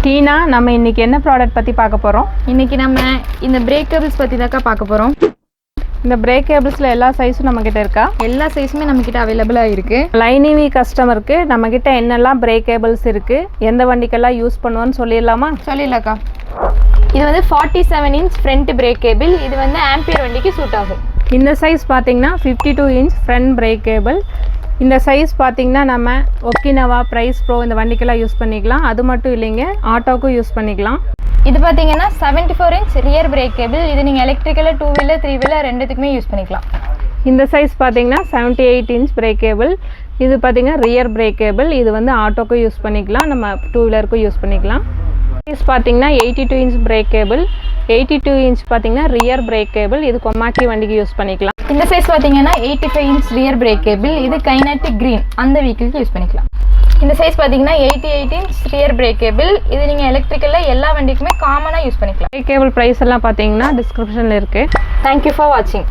டீனா, நம்ம இன்னைக்கு என்ன ப்ராடக்ட் பற்றி பார்க்க போகிறோம்? இன்னைக்கு நம்ம இந்த பிரேக் கேபிள்ஸ் பற்றி தாக்கா பார்க்க போகிறோம். இந்த பிரேக் கேபிள்ஸில் எல்லா சைஸும் நம்மக்கிட்ட இருக்கா? எல்லா சைஸுமே நம்மக்கிட்ட அவைலபிளாக இருக்குது. லைனிவி கஸ்டமருக்கு நம்மக்கிட்ட என்னெல்லாம் பிரேக் கேபிள்ஸ் இருக்குது, எந்த வண்டிக்கெல்லாம் யூஸ் பண்ணுவோன்னு சொல்லிடலாமா? சொல்லிடலாக்கா. இது வந்து 47 இன்ச் ஃப்ரண்ட் பிரேக் கேபிள். இது வந்து ஆம்பியர் வண்டிக்கு சூட் ஆகும். இந்த சைஸ் பார்த்தீங்கன்னா 52 இன்ச் ஃப்ரண்ட் பிரேக் கேபிள். இந்த சைஸ் பார்த்தீங்கன்னா நம்ம ஒக்கினவா, பிரைஸ் ப்ரோ இந்த வண்டிக்கெல்லாம் யூஸ் பண்ணிக்கலாம். அது மட்டும் இல்லைங்க, ஆட்டோக்கும் யூஸ் பண்ணிக்கலாம். இது பார்த்தீங்கன்னா 74 இன்ச் ரியர் பிரேக் கேபிள். இது நீங்கள் எலக்ட்ரிக்கலில் 2 வீலர் 3 வீலர் ரெண்டுத்துக்குமே யூஸ் பண்ணிக்கலாம். இந்த சைஸ் பார்த்தீங்கன்னா 78 இன்ச் பிரேக் கேபிள். இது பார்த்தீங்கன்னா ரியர் பிரேக் கேபிள். இது வந்து ஆட்டோக்கும் யூஸ் பண்ணிக்கலாம், நம்ம 2 வீலருக்கும் யூஸ் பண்ணிக்கலாம். சைஸ் பார்த்தீங்கன்னா 82 இன்ச் பிரேக் கேபிள். 82 இன்ச் பார்த்தீங்கன்னா ரியர் பிரேக் கேபிள். இது கொமாக்கி வண்டிக்கு யூஸ் பண்ணிக்கலாம். இந்த சைஸ் பார்த்தீங்கன்னா 85 இன்ச் ரியர் பிரேக் கேபிள். இது கைனட்டிக் கிரீன் அந்த வெஹிக்கிளுக்கு யூஸ் பண்ணிக்கலாம். இந்த சைஸ் பார்த்தீங்கன்னா 88 இன்ச் ரியர் பிரேக் கேபிள். இது நீங்கள் எலக்ட்ரிக்கலில் எல்லா வண்டிக்குமே காமனாக யூஸ் பண்ணிக்கலாம். பிரேக் கேபிள் ப்ரைஸ் எல்லாம் பார்த்தீங்கன்னா டிஸ்கிரிப்ஷனில் இருக்குது. தேங்க்யூ ஃபார் வாட்சிங்.